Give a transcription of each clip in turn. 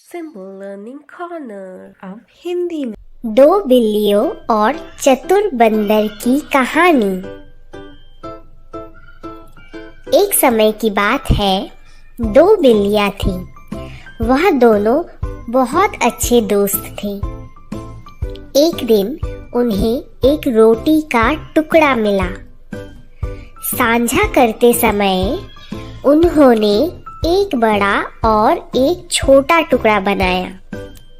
Simple learning corner. अब हिंदी में। दो बिल्लियों और चतुर बंदर की कहानी। एक समय की बात है, दो बिल्लियां थीं। वह दोनों बहुत अच्छे दोस्त थे। एक दिन उन्हें एक रोटी का टुकड़ा मिला। साझा करते समय उन्होंने एक बड़ा और एक छोटा टुकड़ा बनाया।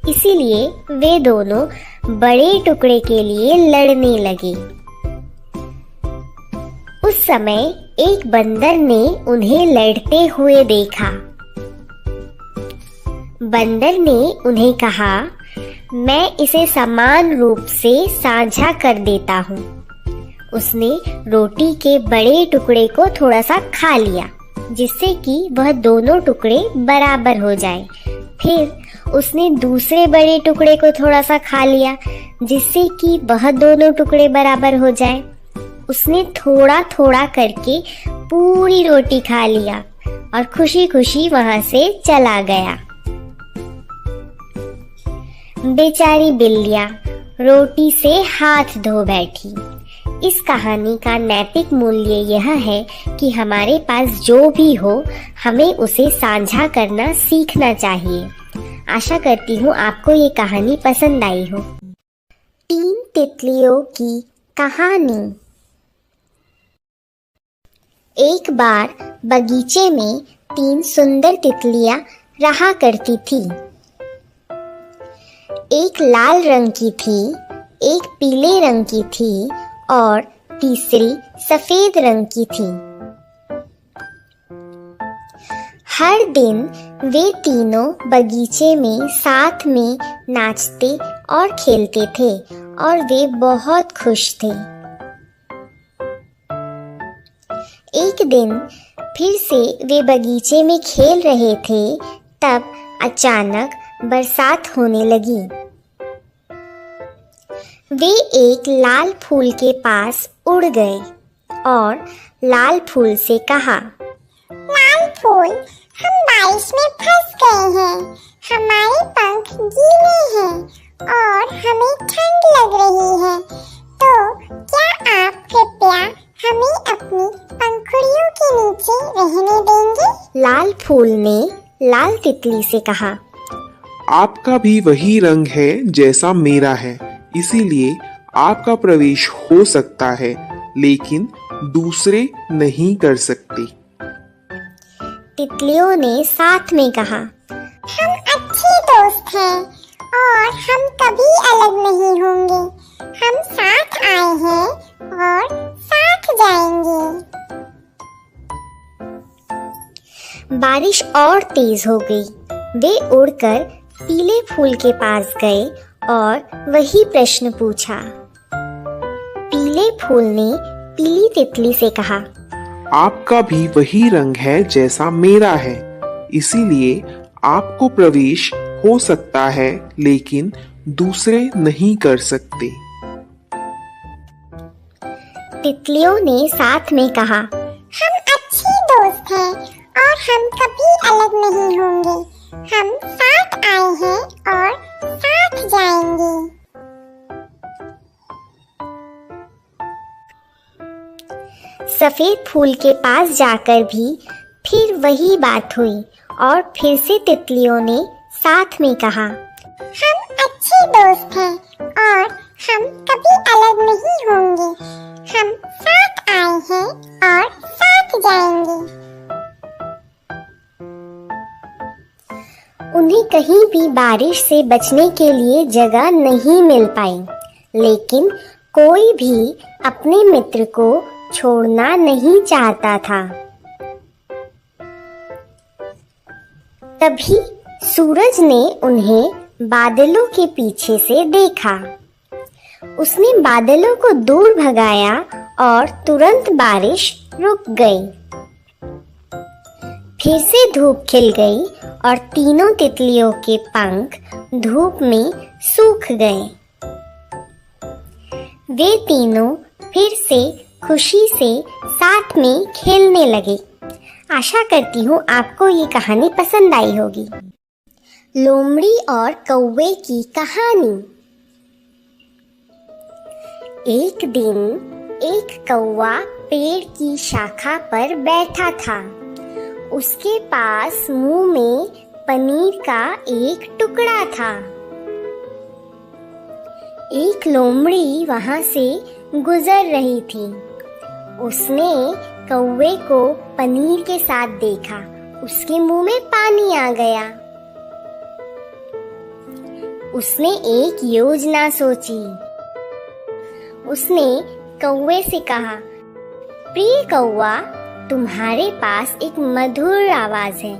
इसीलिए वे दोनों बड़े टुकड़े के लिए लड़ने लगे। उस समय एक बंदर ने उन्हें लड़ते हुए देखा। बंदर ने उन्हें कहा, मैं इसे समान रूप से साझा कर देता हूँ। उसने रोटी के बड़े टुकड़े को थोड़ा सा खा लिया, जिससे कि वह दोनों टुकड़े बराबर हो जाए। फिर उसने दूसरे बड़े टुकड़े को थोड़ा सा खा लिया, जिससे कि वह दोनों टुकड़े बराबर हो जाए। उसने थोड़ा थोड़ा करके पूरी रोटी खा लिया और खुशी खुशी वहां से चला गया। बेचारी बिल्लियां रोटी से हाथ धो बैठी। इस कहानी का नैतिक मूल्य यह है कि हमारे पास जो भी हो, हमें उसे साझा करना सीखना चाहिए। आशा करती हूँ आपको ये कहानी पसंद आई हो। 3 तितलियों की कहानी। एक बार बगीचे में 3 सुंदर तितलियां रहा करती थी। एक लाल रंग की थी, एक पीले रंग की थी और तीसरी सफेद रंग की थी। हर दिन वे तीनों बगीचे में साथ में नाचते और खेलते थे और वे बहुत खुश थे। एक दिन फिर से वे बगीचे में खेल रहे थे, तब अचानक बरसात होने लगी। वे एक लाल फूल के पास उड़ गए और लाल फूल से कहा, लाल फूल, हम बारिश में फंस गए हैं। हमारे पंख गीले हैं और हमें ठंड लग रही है। तो क्या आप कृपया हमें अपनी पंखुड़ियों के नीचे रहने देंगे? लाल फूल ने लाल तितली से कहा, आपका भी वही रंग है जैसा मेरा है, इसीलिए आपका प्रवेश हो सकता है, लेकिन दूसरे नहीं कर सकते। तितलियों ने साथ में कहा, हम अच्छे दोस्त हैं और हम कभी अलग नहीं होंगे। हम साथ आए हैं और साथ जाएंगे। बारिश और तेज हो गई। वे उड़कर पीले फूल के पास गए और वही प्रश्न पूछा। पीले फूल ने पीली तितली से कहा, आपका भी वही रंग है जैसा मेरा है, इसीलिए आपको प्रवेश हो सकता है, लेकिन दूसरे नहीं कर सकते। तितलियों ने साथ में कहा, हम अच्छे दोस्त हैं और हम कभी अलग नहीं होंगे। हम साथ आए हैं और साथ जाएंगे। सफेद फूल के पास जाकर भी फिर वही बात हुई और फिर से तितलियों ने साथ में कहा, हम अच्छे दोस्त हैं और हम कभी अलग नहीं होंगे। हम साथ आए हैं और साथ जाएंगे। उन्हें कहीं भी बारिश से बचने के लिए जगह नहीं मिल पाई, लेकिन कोई भी अपने मित्र को छोड़ना नहीं चाहता था। तभी सूरज ने उन्हें बादलों के पीछे से देखा। उसने बादलों को दूर भगाया और तुरंत बारिश रुक गई। फिर से धूप खिल गई और तीनों तितलियों के पंख धूप में सूख गए। वे तीनों फिर से खुशी से साथ में खेलने लगे। आशा करती हूँ आपको ये कहानी पसंद आई होगी। लोमड़ी और कौवे की कहानी। एक दिन एक कौवा पेड़ की शाखा पर बैठा था। उसके पास मुंह में पनीर का एक टुकड़ा था। एक लोमड़ी वहां से गुजर रही थी। उसने कौवे को पनीर के साथ देखा। उसके मुंह में पानी आ गया। उसने एक योजना सोची। उसने कौवे से कहा, प्रिय कौवा, तुम्हारे पास एक मधुर आवाज है।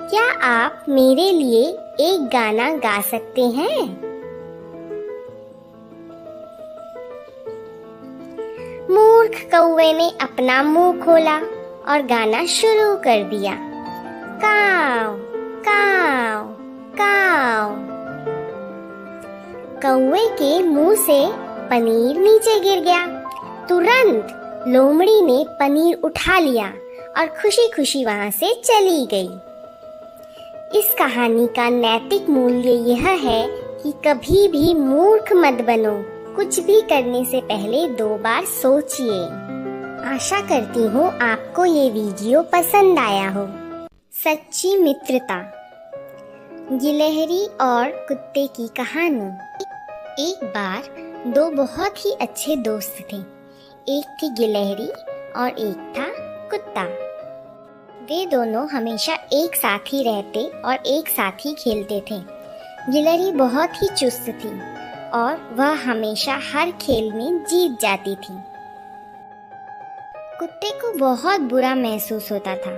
क्या आप मेरे लिए एक गाना गा सकते हैं? मूर्ख कौवे ने अपना मुंह खोला और गाना शुरू कर दिया। काव काव काव। कौवे के मुंह से पनीर नीचे गिर गया। तुरंत लोमड़ी ने पनीर उठा लिया और खुशी खुशी वहां से चली गई। इस कहानी का नैतिक मूल्य यह है कि कभी भी मूर्ख मत बनो। कुछ भी करने से पहले 2 बार सोचिए। आशा करती हूँ आपको ये वीडियो पसंद आया हो। सच्ची मित्रता। गिलहरी और कुत्ते की कहानी। एक बार 2 बहुत ही अच्छे दोस्त थे। एक थी गिलहरी और एक था कुत्ता। वे दोनों हमेशा एक साथ ही रहते और एक साथ ही खेलते थे। गिलहरी बहुत ही चुस्त थी और वह हमेशा हर खेल में जीत जाती थी। कुत्ते को बहुत बुरा महसूस होता था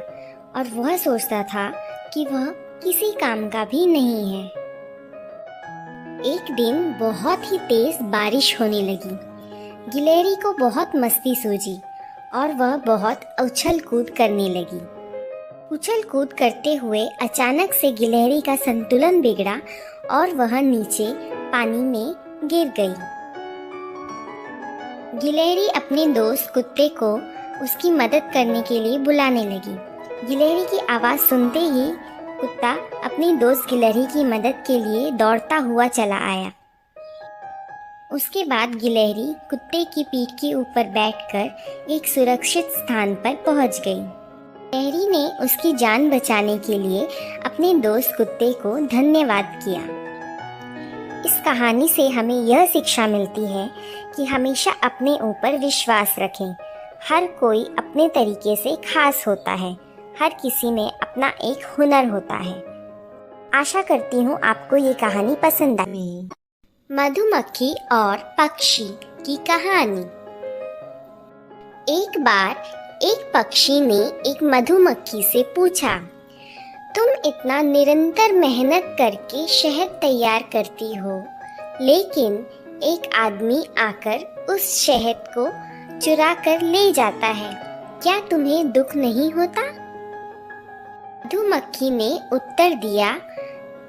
और वह सोचता था कि वह किसी काम का भी नहीं है। एक दिन बहुत ही तेज बारिश होने लगी। गिलहरी को बहुत मस्ती सूझी और वह बहुत उछल कूद करने लगी। उछल कूद करते हुए अचानक से गिलहरी का संतुलन बिगड़ा और वह नीचे पानी में गिर गई। गिलहरी अपने दोस्त कुत्ते को उसकी मदद करने के लिए बुलाने लगी। गिलहरी की आवाज सुनते ही कुत्ता अपनी दोस्त गिलहरी की मदद के लिए दौड़ता हुआ चला आया। उसके बाद गिलहरी कुत्ते की पीठ के ऊपर बैठकर एक सुरक्षित स्थान पर पहुंच गई। गिलहरी ने उसकी जान बचाने के लिए अपने दोस्त कुत्ते को धन्यवाद किया। इस कहानी से हमें यह शिक्षा मिलती है कि हमेशा अपने ऊपर विश्वास रखें। हर कोई अपने तरीके से खास होता है। हर किसी में अपना एक हुनर होता है। आशा करती हूँ आपको ये कहानी पसंद आई। मधुमक्खी और पक्षी की कहानी। एक बार एक पक्षी ने एक मधुमक्खी से पूछा, तुम इतना निरंतर मेहनत करके शहद तैयार करती हो, लेकिन एक आदमी आकर उस शहद को चुरा कर ले जाता है, क्या तुम्हें दुख नहीं होता? मधुमक्खी ने उत्तर दिया,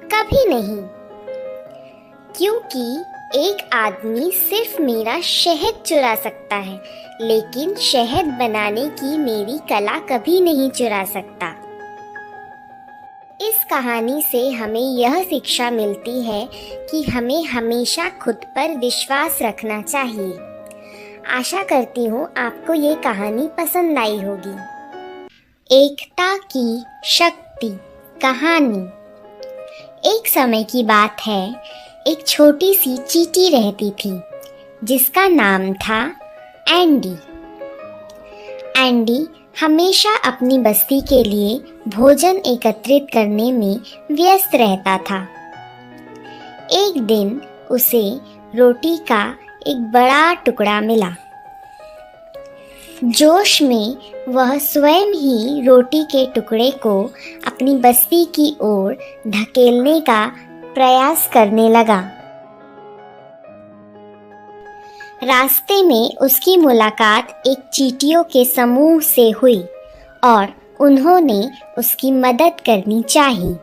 कभी नहीं, क्योंकि एक आदमी सिर्फ मेरा शहद चुरा सकता है, लेकिन शहद बनाने की मेरी कला कभी नहीं चुरा सकता। इस कहानी से हमें यह शिक्षा मिलती है कि हमें हमेशा खुद पर विश्वास रखना चाहिए। आशा करती हूँ आपको ये कहानी पसंद आई होगी। एकता की शक्ति कहानी। एक समय की बात है, एक छोटी सी चींटी रहती थी जिसका नाम था एंडी। एंडी हमेशा अपनी बस्ती के लिए भोजन एकत्रित करने में व्यस्त रहता था। एक दिन उसे रोटी का एक बड़ा टुकड़ा मिला। जोश में वह स्वयं ही रोटी के टुकड़े को अपनी बस्ती की ओर धकेलने का प्रयास करने लगा। रास्ते में उसकी मुलाकात एक चींटियों के समूह से हुई और उन्होंने उसकी मदद करनी चाही।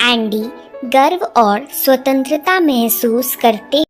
एंडी गर्व और स्वतंत्रता महसूस करते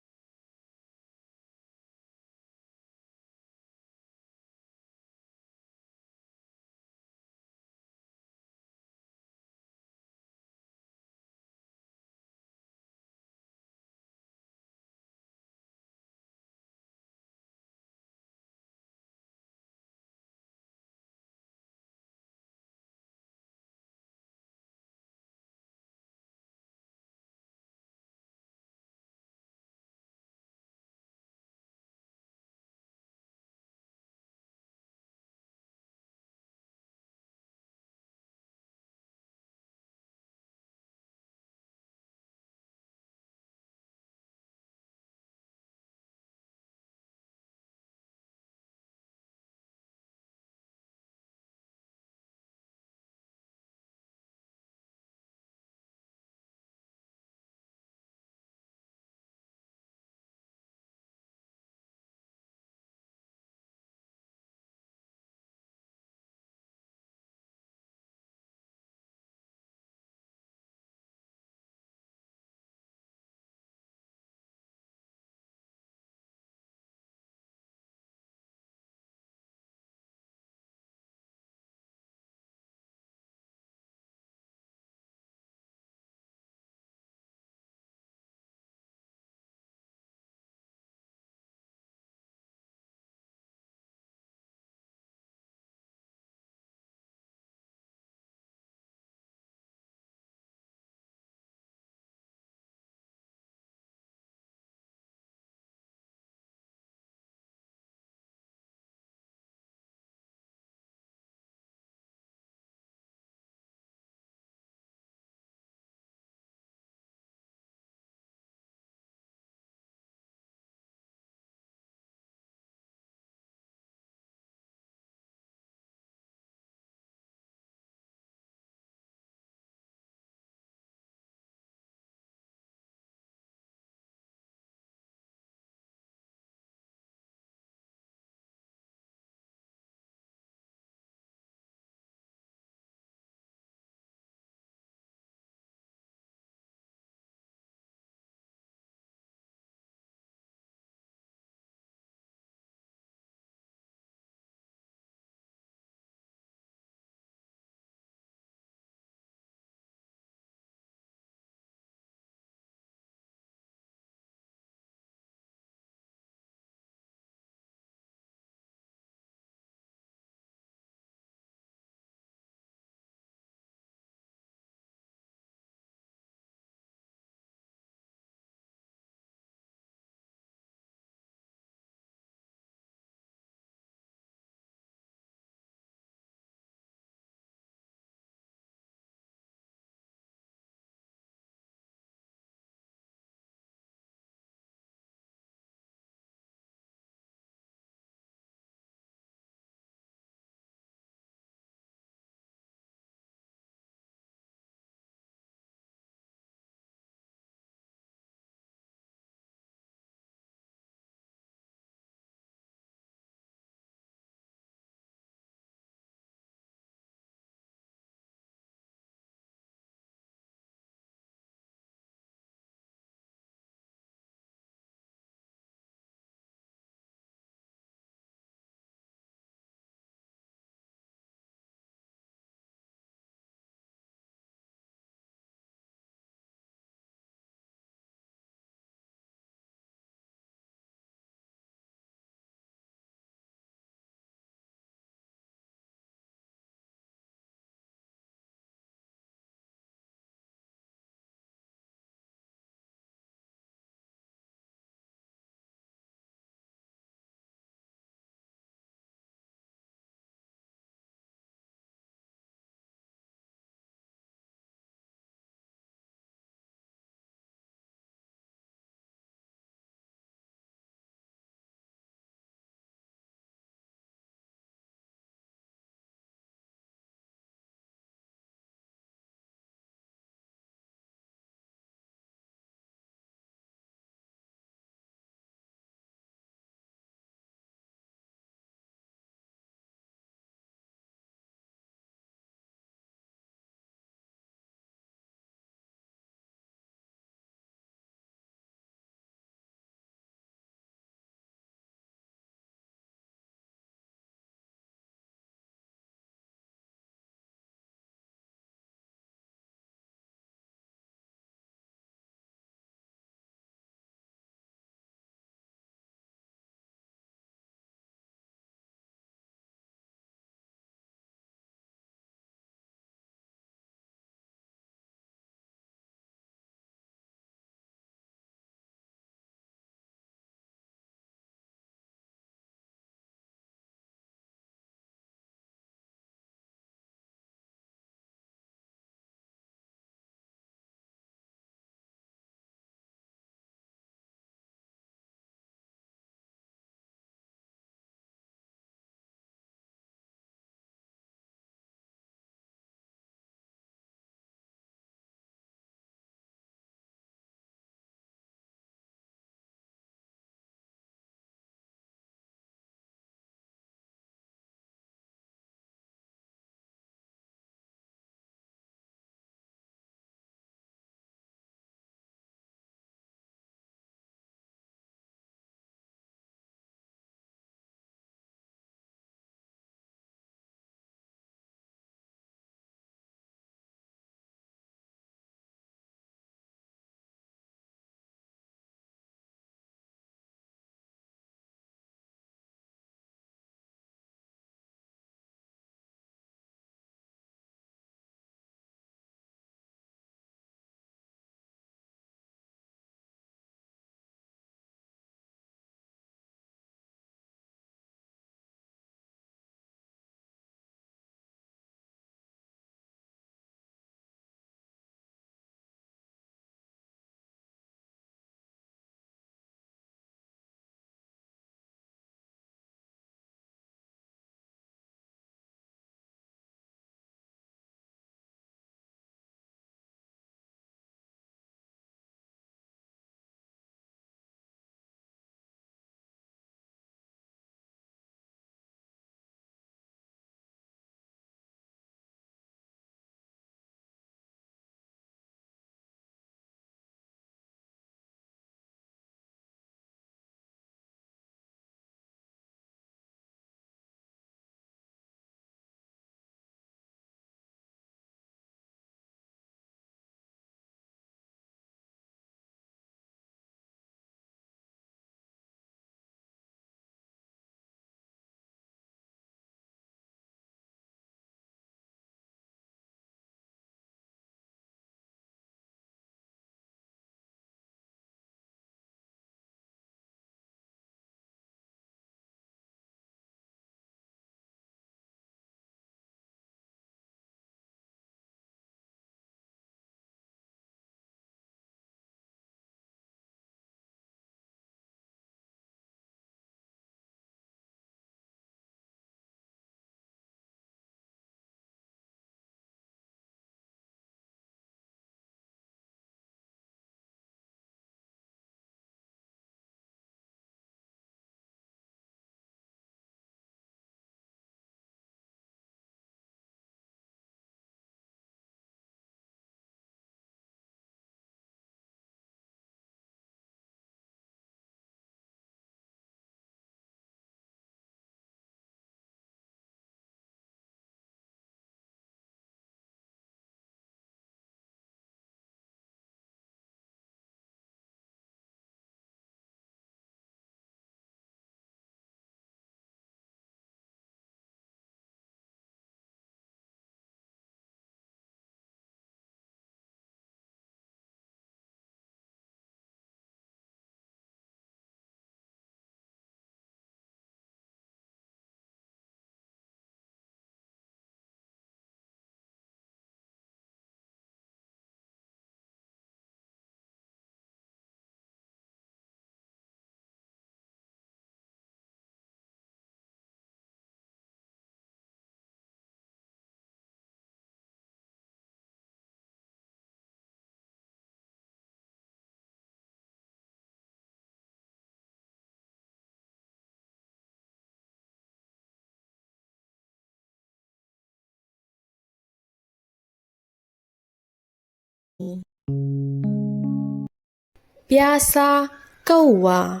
प्यासा कौवा।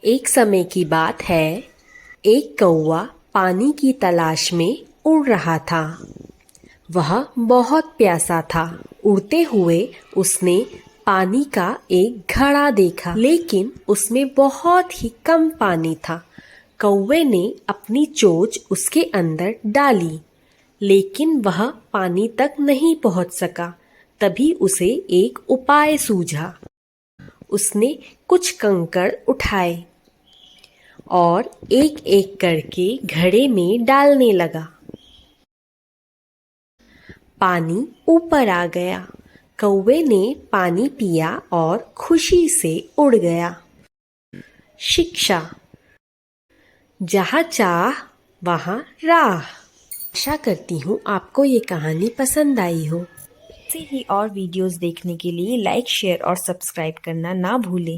एक समय की बात है, एक कौवा पानी की तलाश में उड़ रहा था। वह बहुत प्यासा था। उड़ते हुए उसने पानी का एक घड़ा देखा, लेकिन उसमें बहुत ही कम पानी था। कौवे ने अपनी चोंच उसके अंदर डाली, लेकिन वह पानी तक नहीं पहुंच सका। तभी उसे एक उपाय सूझा। उसने कुछ कंकड़ उठाए और एक एक करके घड़े में डालने लगा। पानी ऊपर आ गया। कौवे ने पानी पिया और खुशी से उड़ गया। शिक्षा। जहाँ चाह वहाँ राह। आशा करती हूँ आपको ये कहानी पसंद आई हो। ऐसे ही और वीडियोस देखने के लिए लाइक, शेयर और सब्सक्राइब करना ना भूलें।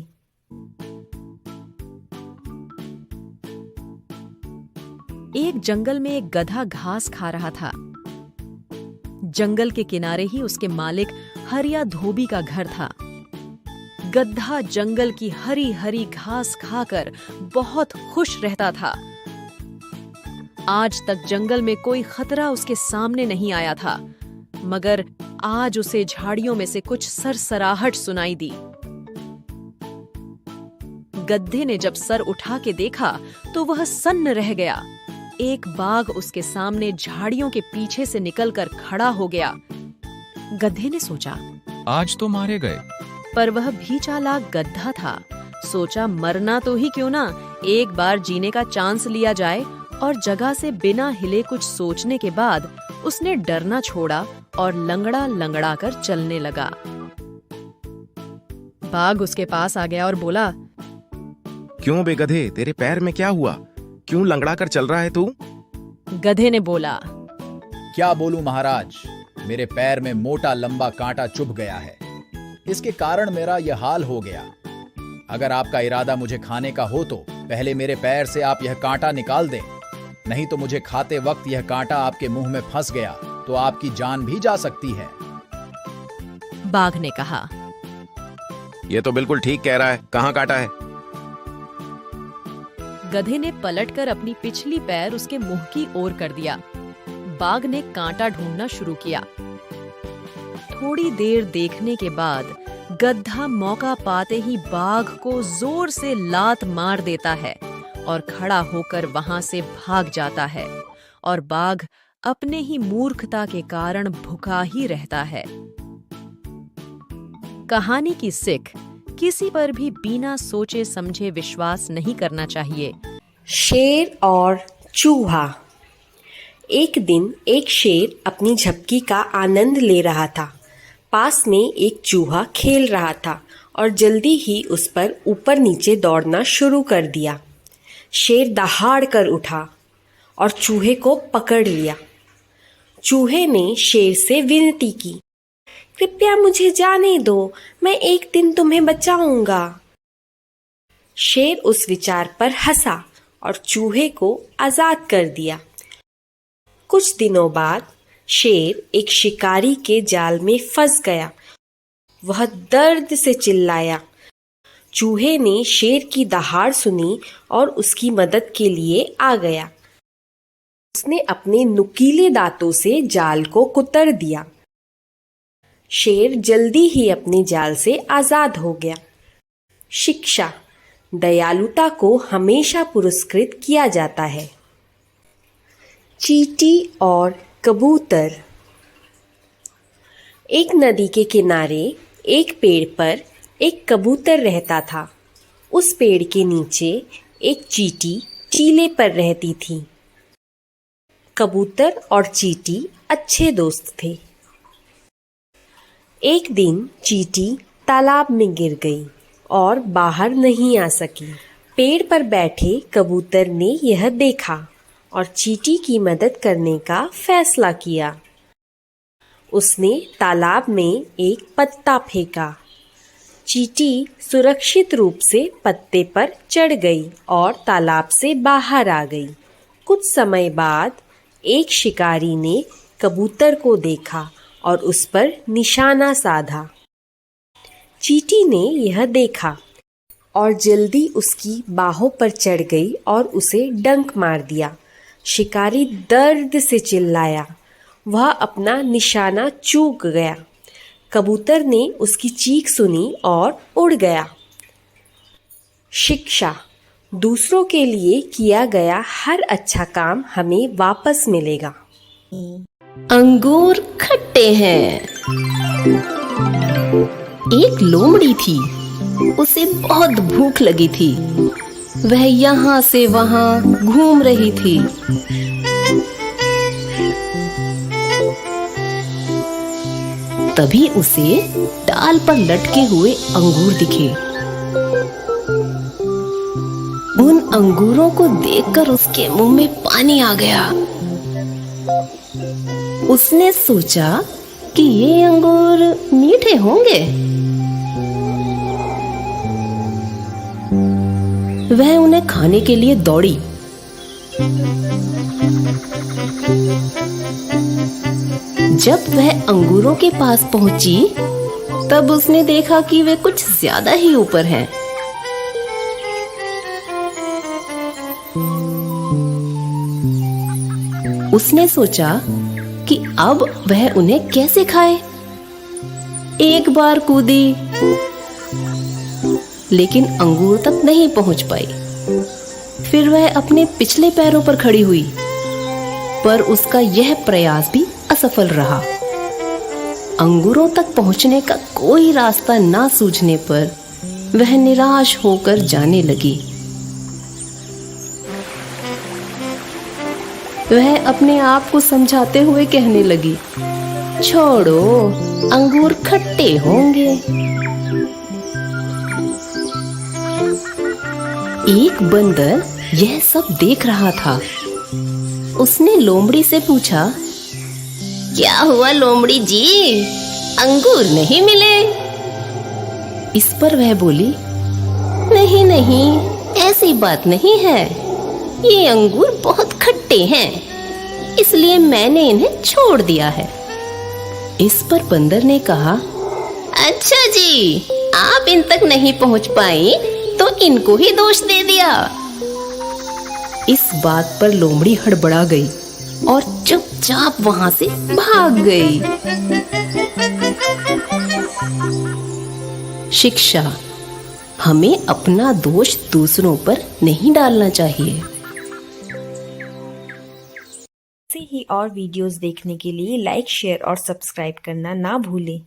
एक जंगल में एक गधा घास खा रहा था। जंगल के किनारे ही उसके मालिक हरिया धोबी का घर था। गधा जंगल की हरी हरी घास खाकर बहुत खुश रहता था। आज तक जंगल में कोई खतरा उसके सामने नहीं आया था, मगर आज उसे झाड़ियों में से कुछ सरसराहट सुनाई दी। गधे ने जब सर उठा के देखा तो वह सन्न रह गया। एक बाघ उसके सामने झाड़ियों के पीछे से निकलकर खड़ा हो गया। गधे ने सोचा, आज तो मारे गए। पर वह भी चालाक गधा था। सोचा, मरना तो ही क्यों ना, एक बार जीने का चांस लिया जाए। और जगह से बिना हिले कुछ सोचने के बाद उसने डरना छोड़ा और लंगड़ा लंगड़ा कर चलने लगा। बाघ उसके पास आ गया और बोला, क्यों बे गधे, तेरे पैर में क्या हुआ? क्यों लंगड़ा कर चल रहा है तू? गधे ने बोला, क्या बोलूं महाराज, मेरे पैर में मोटा लंबा कांटा चुभ गया है। इसके कारण मेरा यह हाल हो गया। अगर आपका इरादा मुझे खाने का हो तो पहले मेरे पैर से आप यह कांटा निकाल दें, नहीं तो मुझे खाते वक्त यह कांटा आपके मुंह में फंस गया तो आपकी जान भी जा सकती है। बाघ ने कहा, ये तो बिल्कुल ठीक कह रहा है, कहाँ काटा है? गधे ने पलटकर अपनी पिछली पैर उसके मुंह की ओर कर दिया। बाघ ने कांटा ढूंढना शुरू किया। थोड़ी देर देखने के बाद गधा मौका पाते ही बाघ को जोर से लात मार देता है और खड़ा होकर वहां से भाग जाता है। और बाघ अपने ही मूर्खता के कारण भूखा ही रहता है। कहानी की सीख, किसी पर भी बिना सोचे समझे विश्वास नहीं करना चाहिए। शेर और चूहा। एक दिन एक शेर अपनी झपकी का आनंद ले रहा था। पास में एक चूहा खेल रहा था और जल्दी ही उस पर ऊपर नीचे दौड़ना शुरू कर दिया। शेर दहाड़ कर उठा और चूहे को पकड़ लिया। चूहे ने शेर से विनती की, कृपया मुझे जाने दो, मैं एक दिन तुम्हें बचाऊंगा। शेर उस विचार पर हंसा और चूहे को आजाद कर दिया। कुछ दिनों बाद शेर एक शिकारी के जाल में फंस गया। वह दर्द से चिल्लाया। चूहे ने शेर की दहाड़ सुनी और उसकी मदद के लिए आ गया। उसने अपने नुकीले दांतों से जाल को कुतर दिया। शेर जल्दी ही अपने जाल से आजाद हो गया। शिक्षा, दयालुता को हमेशा पुरस्कृत किया जाता है। चींटी और कबूतर। एक नदी के किनारे एक पेड़ पर एक कबूतर रहता था। उस पेड़ के नीचे एक चींटी टीले पर रहती थी। कबूतर और चींटी अच्छे दोस्त थे। एक दिन चींटी तालाब में गिर गई और बाहर नहीं आ सकी। पेड़ पर बैठे कबूतर ने यह देखा और चींटी की मदद करने का फैसला किया। उसने तालाब में एक पत्ता फेंका। चींटी सुरक्षित रूप से पत्ते पर चढ़ गई और तालाब से बाहर आ गई। कुछ समय बाद एक शिकारी ने कबूतर को देखा और उस पर निशाना साधा। चींटी ने यह देखा और जल्दी उसकी बाहों पर चढ़ गई और उसे डंक मार दिया। शिकारी दर्द से चिल्लाया। वह अपना निशाना चूक गया। कबूतर ने उसकी चीख सुनी और उड़ गया। शिक्षा: दूसरों के लिए किया गया हर अच्छा काम हमें वापस मिलेगा। अंगूर खट्टे हैं। एक लोमड़ी थी, उसे बहुत भूख लगी थी। वह यहाँ से वहाँ घूम रही थी। तभी उसे डाल पर लटके हुए अंगूर दिखे। उन अंगूरों को देखकर उसके मुंह में पानी आ गया। उसने सोचा कि ये अंगूर मीठे होंगे। वह उन्हें खाने के लिए दौड़ी। जब वह अंगूरों के पास पहुंची, तब उसने देखा कि वे कुछ ज्यादा ही ऊपर हैं। उसने सोचा कि अब वह उन्हें कैसे खाए। एक बार कूदी, लेकिन अंगूर तक नहीं पहुंच पाई। फिर वह अपने पिछले पैरों पर खड़ी हुई, पर उसका यह प्रयास भी असफल रहा। अंगूरों तक पहुंचने का कोई रास्ता ना सूझने पर वह निराश होकर जाने लगी। वह अपने आप को समझाते हुए कहने लगी, छोड़ो, अंगूर खट्टे होंगे। एक बंदर यह सब देख रहा था। उसने लोमड़ी से पूछा, क्या हुआ लोमड़ी जी, अंगूर नहीं मिले? इस पर वह बोली, नहीं नहीं, ऐसी बात नहीं है। ये अंगूर बहुत खट्टे हैं, इसलिए मैंने इन्हें छोड़ दिया है। इस पर बंदर ने कहा, अच्छा जी, आप इन तक नहीं पहुंच पाई तो इनको ही दोष दे दिया। इस बात पर लोमड़ी हड़बड़ा गई और चुपचाप वहां से भाग गई। शिक्षा: हमें अपना दोष दूसरों पर नहीं डालना चाहिए। ऐसे ही और वीडियोस देखने के लिए लाइक, शेयर और सब्सक्राइब करना ना भूलें।